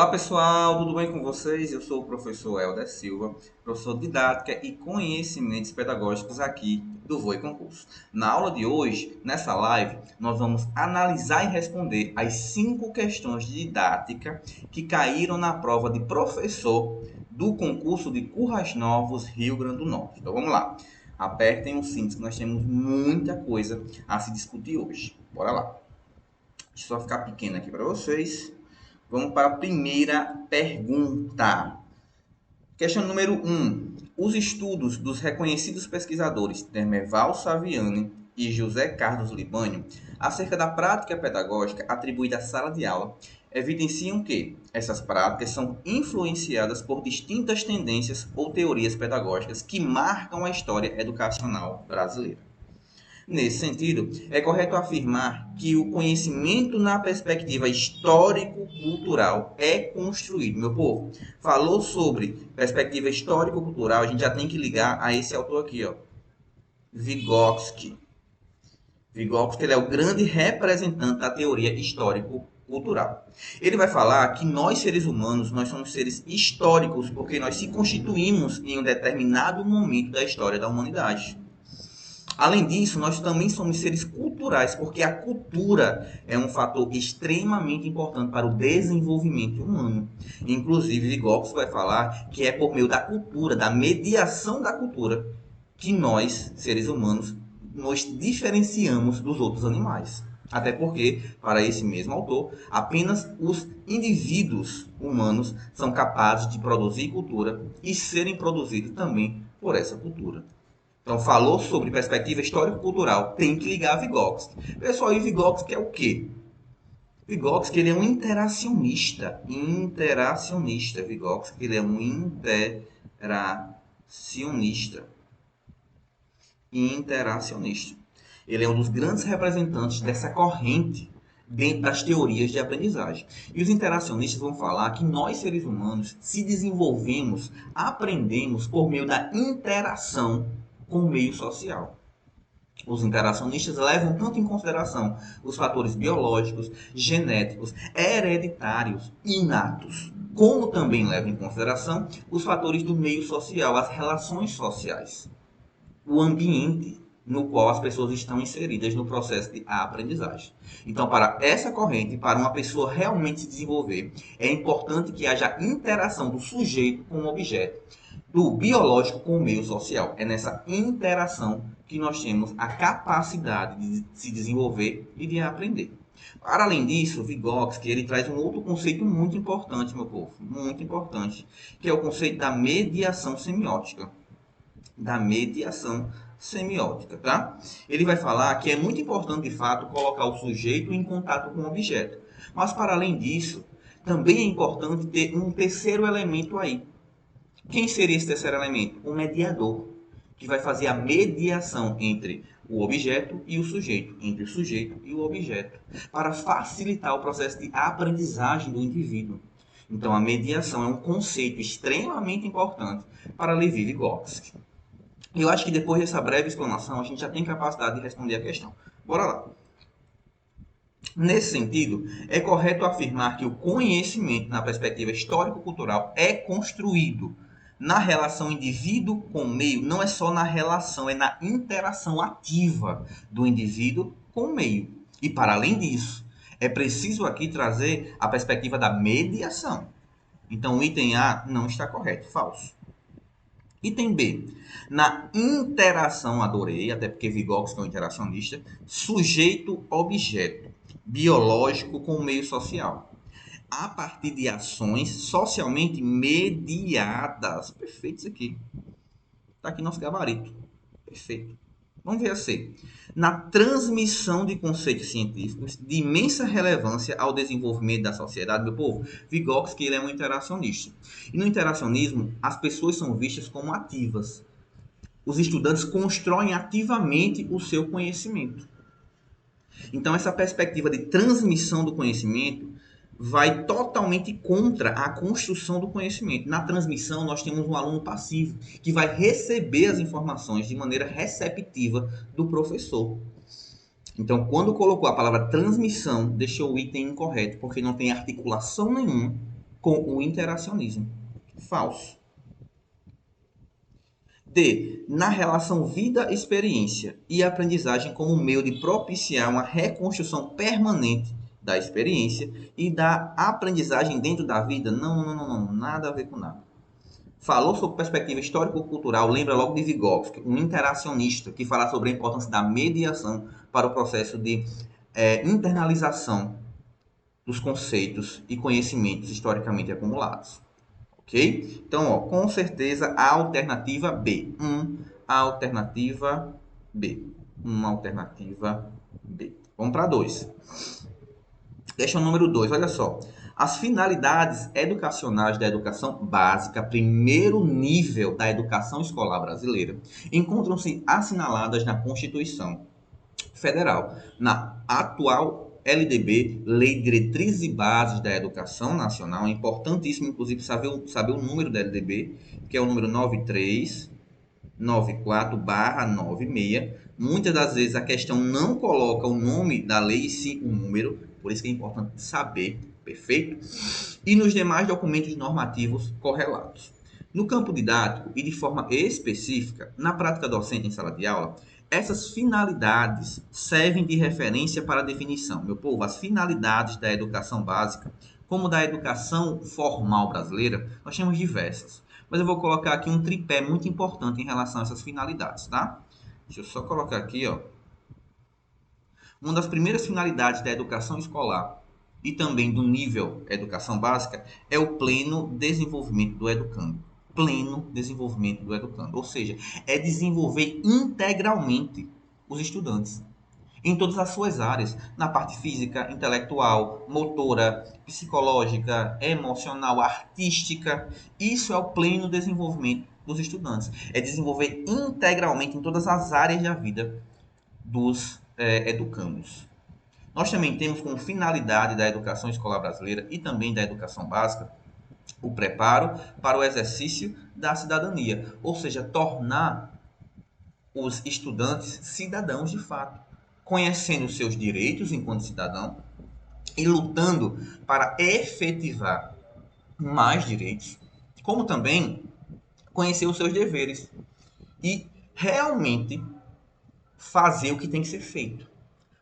Olá pessoal, tudo bem com vocês? Eu sou o professor Helder Silva, professor de Didática e Conhecimentos Pedagógicos aqui do Voe Concurso. Na aula de hoje, nessa live, nós vamos analisar e responder as 5 questões de didática que caíram na prova de professor do concurso de Currais Novos, Rio Grande do Norte. Então vamos lá, apertem os cintos que nós temos muita coisa a se discutir hoje. Bora lá. Deixa eu só ficar pequeno aqui para vocês. Vamos para a primeira pergunta. Questão número 1. Os estudos dos reconhecidos pesquisadores Demerval Saviani e José Carlos Libânio acerca da prática pedagógica atribuída à sala de aula evidenciam que essas práticas são influenciadas por distintas tendências ou teorias pedagógicas que marcam a história educacional brasileira. Nesse sentido, é correto afirmar que o conhecimento na perspectiva histórico-cultural é construído. Meu povo, falou sobre perspectiva histórico-cultural, a gente já tem que ligar a esse autor aqui, ó, Vygotsky. Vygotsky, ele é o grande representante da teoria histórico-cultural. Ele vai falar que nós, seres humanos, nós somos seres históricos porque nós se constituímos em um determinado momento da história da humanidade. Além disso, nós também somos seres culturais, porque a cultura é um fator extremamente importante para o desenvolvimento humano. Inclusive, Vygotsky vai falar que é por meio da cultura, da mediação da cultura, que nós, seres humanos, nos diferenciamos dos outros animais. Até porque, para esse mesmo autor, apenas os indivíduos humanos são capazes de produzir cultura e serem produzidos também por essa cultura. Então, falou sobre perspectiva histórico-cultural, tem que ligar a Vygotsky. Pessoal, e Vygotsky é o quê? Vygotsky, ele é um interacionista. Vygotsky, ele é um interacionista. Ele é um dos grandes representantes dessa corrente dentro das teorias de aprendizagem. E os interacionistas vão falar que nós, seres humanos, se desenvolvemos, aprendemos por meio da interação com o meio social. Os interacionistas levam tanto em consideração os fatores biológicos, genéticos, hereditários, inatos, como também levam em consideração os fatores do meio social, as relações sociais, o ambiente no qual as pessoas estão inseridas no processo de aprendizagem. Então, para essa corrente, para uma pessoa realmente se desenvolver, é importante que haja interação do sujeito com o objeto, do biológico com o meio social. É nessa interação que nós temos a capacidade de se desenvolver e de aprender. Para além disso, Vygotsky, ele traz um outro conceito muito importante, meu povo, muito importante, que é o conceito da mediação semiótica. Tá? Ele vai falar que é muito importante, de fato, colocar o sujeito em contato com o objeto. Mas, para além disso, também é importante ter um terceiro elemento aí. Quem seria esse terceiro elemento? O mediador, que vai fazer a mediação entre o objeto e o sujeito, entre o sujeito e o objeto, para facilitar o processo de aprendizagem do indivíduo. Então, a mediação é um conceito extremamente importante para Levi Vygotsky. Eu acho que depois dessa breve explanação, a gente já tem capacidade de responder a questão. Bora lá. Nesse sentido, é correto afirmar que o conhecimento na perspectiva histórico-cultural é construído na relação indivíduo com o meio, não é só na relação, é na interação ativa do indivíduo com o meio. E para além disso, é preciso aqui trazer a perspectiva da mediação. Então, o item A não está correto, falso. Item B, na interação, adorei, até porque Vygotsky é um interacionista, sujeito-objeto, biológico com o meio social, a partir de ações socialmente mediadas. Perfeito isso aqui. Está aqui nosso gabarito. Perfeito. Vamos ver a C. Na transmissão de conceitos científicos de imensa relevância ao desenvolvimento da sociedade, meu povo, Vygotsky, ele é um interacionista. E no interacionismo, as pessoas são vistas como ativas. Os estudantes constroem ativamente o seu conhecimento. Então, essa perspectiva de transmissão do conhecimento vai totalmente contra a construção do conhecimento. Na transmissão, nós temos um aluno passivo, que vai receber as informações de maneira receptiva do professor. Então, quando colocou a palavra transmissão, deixou o item incorreto, porque não tem articulação nenhuma com o interacionismo. Falso. D. Na relação vida-experiência e aprendizagem como meio de propiciar uma reconstrução permanente da experiência e da aprendizagem dentro da vida. Não, nada a ver com nada. Falou sobre perspectiva histórico-cultural, lembra logo de Vygotsky, um interacionista que fala sobre a importância da mediação para o processo de internalização dos conceitos e conhecimentos historicamente acumulados. Ok? Então, com certeza, a alternativa B. A alternativa B. Uma alternativa B. Vamos para 2. Questão número 2, olha só. As finalidades educacionais da educação básica, primeiro nível da educação escolar brasileira, encontram-se assinaladas na Constituição Federal, na atual LDB, Lei de Diretrizes e Bases da Educação Nacional. É importantíssimo, inclusive, saber o número da LDB, que é o número 9394/96. Muitas das vezes a questão não coloca o nome da lei e sim o número, por isso que é importante saber, perfeito? E nos demais documentos normativos correlatos. No campo didático e de forma específica, na prática docente em sala de aula, essas finalidades servem de referência para a definição. Meu povo, as finalidades da educação básica, como da educação formal brasileira, nós temos diversas. Mas eu vou colocar aqui um tripé muito importante em relação a essas finalidades, tá? Deixa eu só colocar aqui, ó. Uma das primeiras finalidades da educação escolar e também do nível educação básica é o pleno desenvolvimento do educando. Pleno desenvolvimento do educando. Ou seja, é desenvolver integralmente os estudantes em todas as suas áreas, na parte física, intelectual, motora, psicológica, emocional, artística. Isso é o pleno desenvolvimento dos estudantes. É desenvolver integralmente em todas as áreas da vida dos educandos. Nós também temos como finalidade da educação escolar brasileira e também da educação básica o preparo para o exercício da cidadania, ou seja, tornar os estudantes cidadãos de fato, conhecendo seus direitos enquanto cidadão e lutando para efetivar mais direitos, como também conhecer os seus deveres e realmente fazer o que tem que ser feito.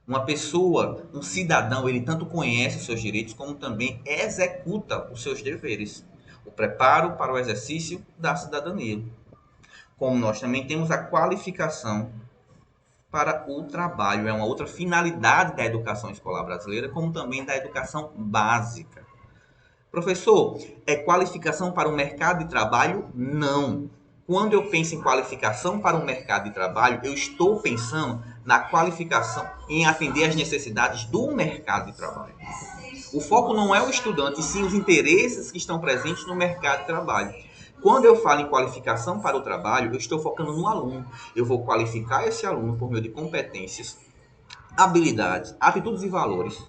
Uma pessoa, um cidadão, ele tanto conhece os seus direitos como também executa os seus deveres. O preparo para o exercício da cidadania. Como nós também temos a qualificação para o trabalho, é uma outra finalidade da educação escolar brasileira, como também da educação básica. Professor, é qualificação para o mercado de trabalho? Não. Quando eu penso em qualificação para o mercado de trabalho, eu estou pensando na qualificação em atender às necessidades do mercado de trabalho. O foco não é o estudante, e sim os interesses que estão presentes no mercado de trabalho. Quando eu falo em qualificação para o trabalho, eu estou focando no aluno. Eu vou qualificar esse aluno por meio de competências, habilidades, atitudes e valores,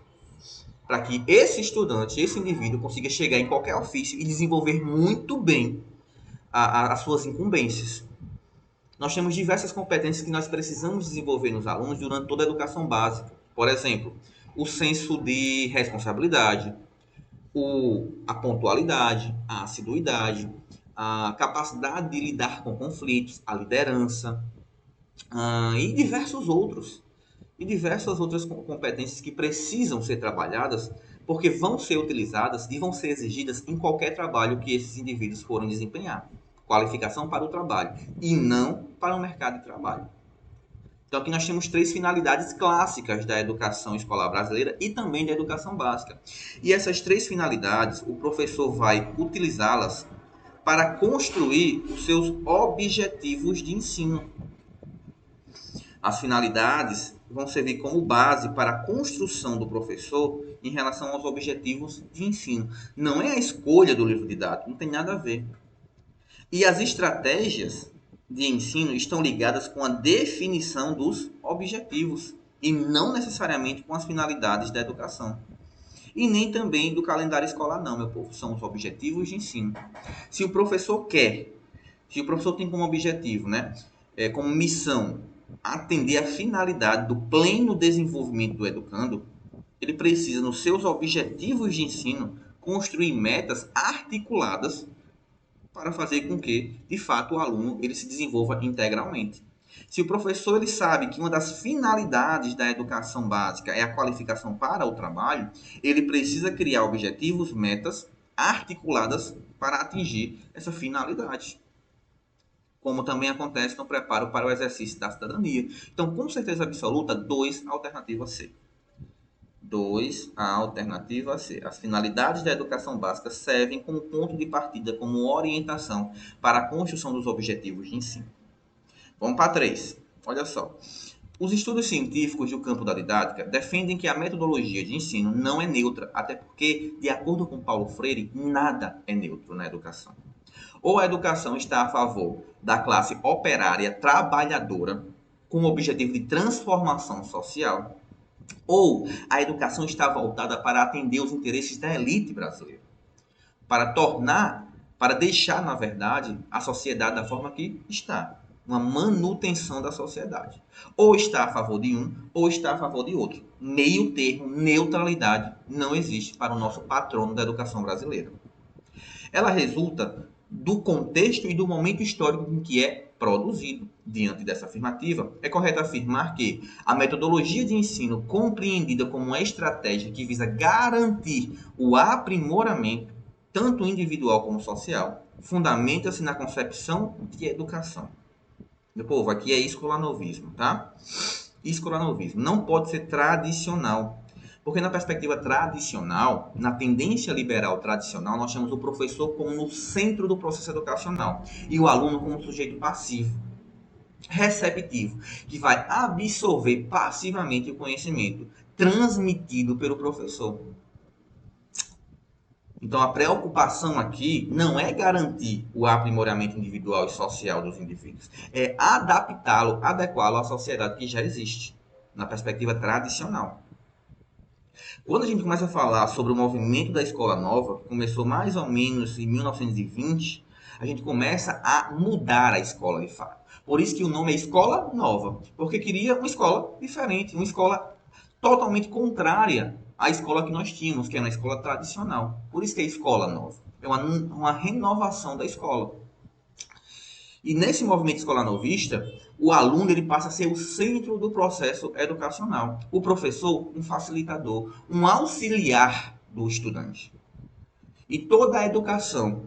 para que esse estudante, esse indivíduo, consiga chegar em qualquer ofício e desenvolver muito bem as suas incumbências. Nós temos diversas competências que nós precisamos desenvolver nos alunos durante toda a educação básica. Por exemplo, o senso de responsabilidade, a pontualidade, a assiduidade, a capacidade de lidar com conflitos, a liderança, e diversos outros. E diversas outras competências que precisam ser trabalhadas porque vão ser utilizadas e vão ser exigidas em qualquer trabalho que esses indivíduos forem desempenhar. Qualificação para o trabalho e não para o mercado de trabalho. Então aqui nós temos 3 finalidades clássicas da educação escolar brasileira e também da educação básica. E essas 3 finalidades, o professor vai utilizá-las para construir os seus objetivos de ensino. As finalidades vão servir como base para a construção do professor em relação aos objetivos de ensino. Não é a escolha do livro didático, não tem nada a ver. E as estratégias de ensino estão ligadas com a definição dos objetivos e não necessariamente com as finalidades da educação. E nem também do calendário escolar não, meu povo, são os objetivos de ensino. Se o professor tem como objetivo, como missão, atender a finalidade do pleno desenvolvimento do educando, ele precisa, nos seus objetivos de ensino, construir metas articuladas para fazer com que, de fato, o aluno ele se desenvolva integralmente. Se o professor ele sabe que uma das finalidades da educação básica é a qualificação para o trabalho, ele precisa criar objetivos, metas articuladas para atingir essa finalidade. Como também acontece no preparo para o exercício da cidadania. Então, com certeza absoluta, 2, alternativa C. 2, a alternativa C. As finalidades da educação básica servem como ponto de partida, como orientação para a construção dos objetivos de ensino. Vamos para 3. Olha só. Os estudos científicos do campo da didática defendem que a metodologia de ensino não é neutra, até porque, de acordo com Paulo Freire, nada é neutro na educação. Ou a educação está a favor da classe operária trabalhadora, com o objetivo de transformação social, ou a educação está voltada para atender os interesses da elite brasileira, para deixar, na verdade, a sociedade da forma que está, uma manutenção da sociedade. Ou está a favor de um, ou está a favor de outro. Meio termo, neutralidade, não existe para o nosso patrono da educação brasileira. Ela resulta do contexto e do momento histórico em que é produzido. Diante dessa afirmativa, é correto afirmar que a metodologia de ensino, compreendida como uma estratégia que visa garantir o aprimoramento, tanto individual como social, fundamenta-se na concepção de educação. Meu povo, aqui é escolanovismo, tá? Escolanovismo não pode ser tradicional. Porque na perspectiva tradicional, na tendência liberal tradicional, nós temos o professor como no centro do processo educacional e o aluno como sujeito passivo, receptivo, que vai absorver passivamente o conhecimento transmitido pelo professor. Então a preocupação aqui não é garantir o aprimoramento individual e social dos indivíduos, é adaptá-lo, adequá-lo à sociedade que já existe, na perspectiva tradicional. Quando a gente começa a falar sobre o movimento da Escola Nova, que começou mais ou menos em 1920, a gente começa a mudar a escola de fato. Por isso que o nome é Escola Nova, porque queria uma escola diferente, uma escola totalmente contrária à escola que nós tínhamos, que era uma escola tradicional. Por isso que é Escola Nova. É uma renovação da escola. E nesse movimento escolar novista, o aluno ele passa a ser o centro do processo educacional. O professor, um facilitador, um auxiliar do estudante. E toda a educação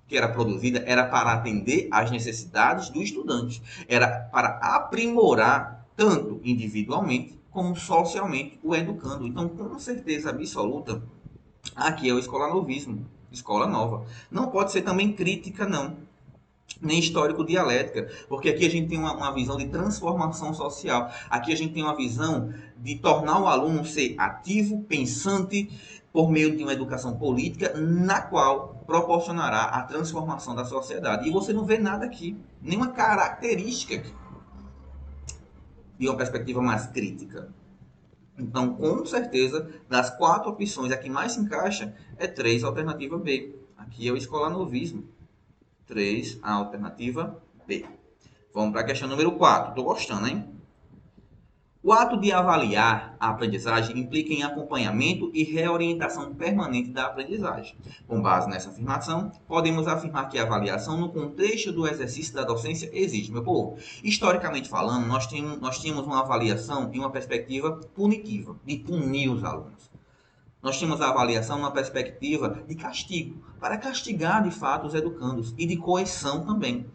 que era produzida era para atender às necessidades do estudante. Era para aprimorar, tanto individualmente como socialmente, o educando. Então, com certeza absoluta, aqui é o escolanovismo, escola nova. Não pode ser também crítica, não. Nem histórico-dialética, porque aqui a gente tem uma visão de transformação social. Aqui a gente tem uma visão de tornar o aluno ser ativo, pensante, por meio de uma educação política, na qual proporcionará a transformação da sociedade. E você não vê nada aqui, nenhuma característica aqui, de uma perspectiva mais crítica. Então, com certeza, das 4 opções, a que mais se encaixa é 3, alternativa B. Aqui é o escolanovismo. 3, a alternativa B. Vamos para a questão número 4. Estou gostando, hein? O ato de avaliar a aprendizagem implica em acompanhamento e reorientação permanente da aprendizagem. Com base nessa afirmação, podemos afirmar que a avaliação no contexto do exercício da docência existe. Meu povo, historicamente falando, nós tínhamos uma avaliação em uma perspectiva punitiva, de punir os alunos. Nós tínhamos a avaliação numa perspectiva de castigo, para castigar de fato os educandos e de coerção também.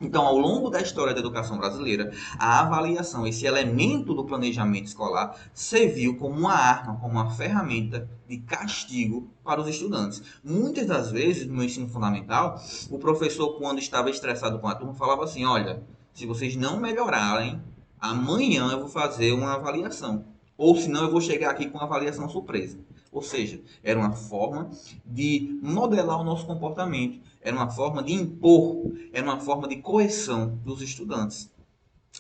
Então, ao longo da história da educação brasileira, a avaliação, esse elemento do planejamento escolar, serviu como uma arma, como uma ferramenta de castigo para os estudantes. Muitas das vezes, no meu ensino fundamental, o professor, quando estava estressado com a turma, falava assim: olha, se vocês não melhorarem, amanhã eu vou fazer uma avaliação. Ou senão eu vou chegar aqui com uma avaliação surpresa. Ou seja, era uma forma de modelar o nosso comportamento, era uma forma de impor, era uma forma de coerção dos estudantes.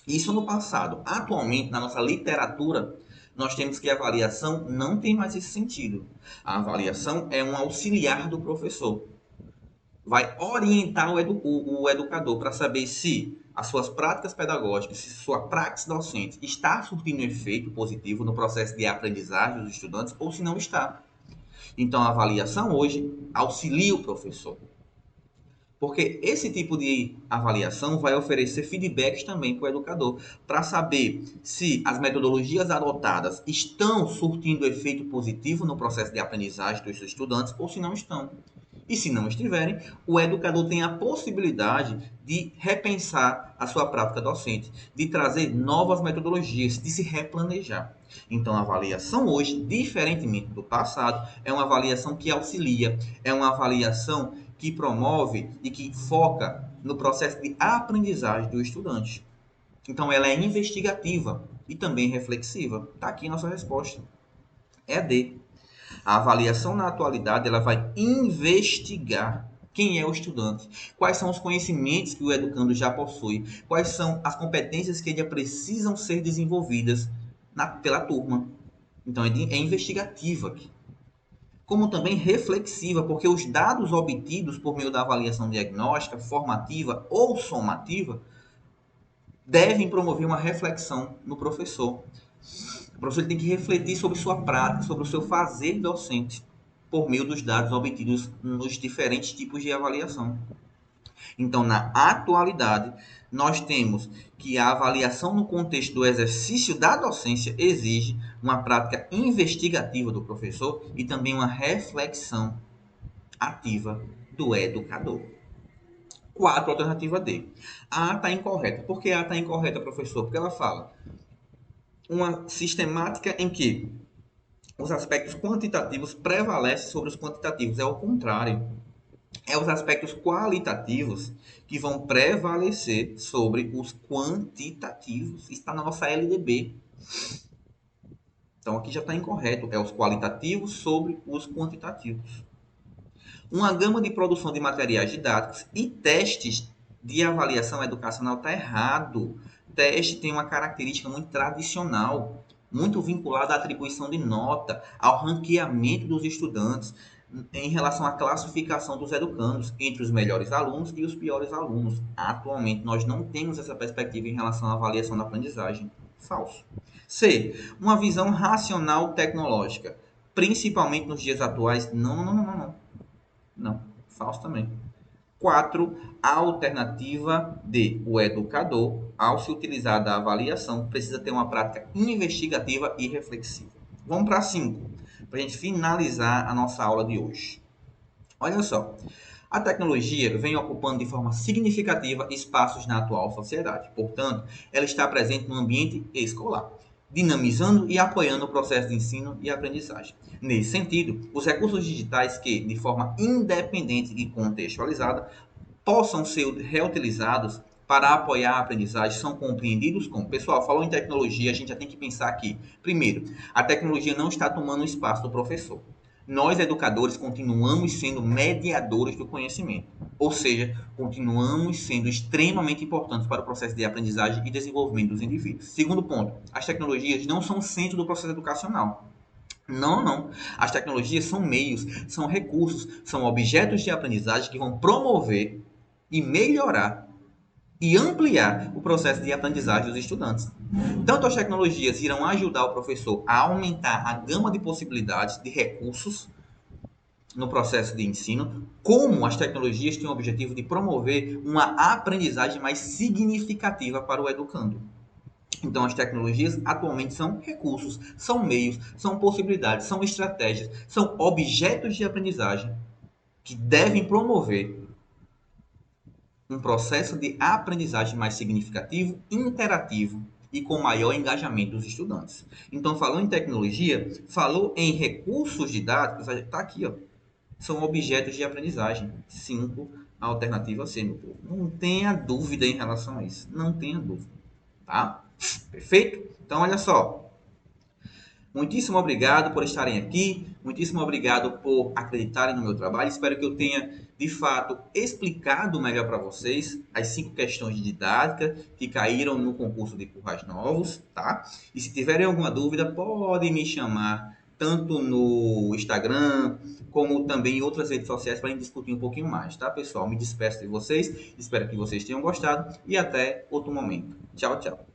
Isso no passado. Atualmente, na nossa literatura, nós temos que a avaliação não tem mais esse sentido. A avaliação é um auxiliar do professor. Vai orientar o educador para saber se as suas práticas pedagógicas, se sua praxis docente está surtindo efeito positivo no processo de aprendizagem dos estudantes ou se não está. Então, a avaliação hoje auxilia o professor. Porque esse tipo de avaliação vai oferecer feedbacks também para o educador, para saber se as metodologias adotadas estão surtindo efeito positivo no processo de aprendizagem dos seus estudantes ou se não estão. E se não estiverem, o educador tem a possibilidade de repensar a sua prática docente, de trazer novas metodologias, de se replanejar. Então, a avaliação hoje, diferentemente do passado, é uma avaliação que auxilia, é uma avaliação que promove e que foca no processo de aprendizagem do estudante. Então, ela é investigativa e também reflexiva. Está aqui a nossa resposta. É D. A avaliação na atualidade ela vai investigar quem é o estudante, quais são os conhecimentos que o educando já possui, quais são as competências que ainda precisam ser desenvolvidas pela turma. Então, é investigativa aqui. Como também reflexiva, porque os dados obtidos por meio da avaliação diagnóstica, formativa ou somativa devem promover uma reflexão no professor. O professor tem que refletir sobre sua prática, sobre o seu fazer docente, por meio dos dados obtidos nos diferentes tipos de avaliação. Então, na atualidade, nós temos que a avaliação no contexto do exercício da docência exige uma prática investigativa do professor e também uma reflexão ativa do educador. 4, alternativa D. A está incorreta. Por que A está incorreta, professor? Porque ela fala uma sistemática em que os aspectos quantitativos prevalecem sobre os quantitativos. É o contrário. É os aspectos qualitativos que vão prevalecer sobre os quantitativos. Está na nossa LDB. Então, aqui já está incorreto. É os qualitativos sobre os quantitativos. Uma gama de produção de materiais didáticos e testes de avaliação educacional está errado. Teste tem uma característica muito tradicional, muito vinculada à atribuição de nota, ao ranqueamento dos estudantes, em relação à classificação dos educandos entre os melhores alunos e os piores alunos. Atualmente, nós não temos essa perspectiva em relação à avaliação da aprendizagem. Falso. C. Uma visão racional tecnológica, principalmente nos dias atuais. Não, falso também. 4. A alternativa D. O educador, ao se utilizar da avaliação, precisa ter uma prática investigativa e reflexiva. Vamos para 5, para a gente finalizar a nossa aula de hoje. Olha só, a tecnologia vem ocupando de forma significativa espaços na atual sociedade. Portanto, ela está presente no ambiente escolar, dinamizando e apoiando o processo de ensino e aprendizagem. Nesse sentido, os recursos digitais que, de forma independente e contextualizada, possam ser reutilizados para apoiar a aprendizagem são compreendidos como... Pessoal, falou em tecnologia, a gente já tem que pensar aqui. Primeiro, a tecnologia não está tomando o espaço do professor. Nós, educadores, continuamos sendo mediadores do conhecimento. Ou seja, continuamos sendo extremamente importantes para o processo de aprendizagem e desenvolvimento dos indivíduos. Segundo ponto, as tecnologias não são o centro do processo educacional. Não. As tecnologias são meios, são recursos, são objetos de aprendizagem que vão promover e melhorar e ampliar o processo de aprendizagem dos estudantes. Tanto as tecnologias irão ajudar o professor a aumentar a gama de possibilidades de recursos no processo de ensino, como as tecnologias têm o objetivo de promover uma aprendizagem mais significativa para o educando. Então, as tecnologias atualmente são recursos, são meios, são possibilidades, são estratégias, são objetos de aprendizagem que devem promover um processo de aprendizagem mais significativo, interativo e com maior engajamento dos estudantes. Então, falou em tecnologia, falou em recursos didáticos, está aqui, ó. São objetos de aprendizagem. 5, a alternativa C, meu povo. Não tenha dúvida em relação a isso. Não tenha dúvida. Tá? Perfeito? Então, olha só. Muitíssimo obrigado por estarem aqui. Muitíssimo obrigado por acreditarem no meu trabalho. Espero que eu tenha, de fato, explicado melhor para vocês as 5 questões de didática que caíram no concurso de Currais Novos, tá? E se tiverem alguma dúvida, podem me chamar tanto no Instagram, como também em outras redes sociais para a gente discutir um pouquinho mais, tá, pessoal? Me despeço de vocês. Espero que vocês tenham gostado e até outro momento. Tchau, tchau.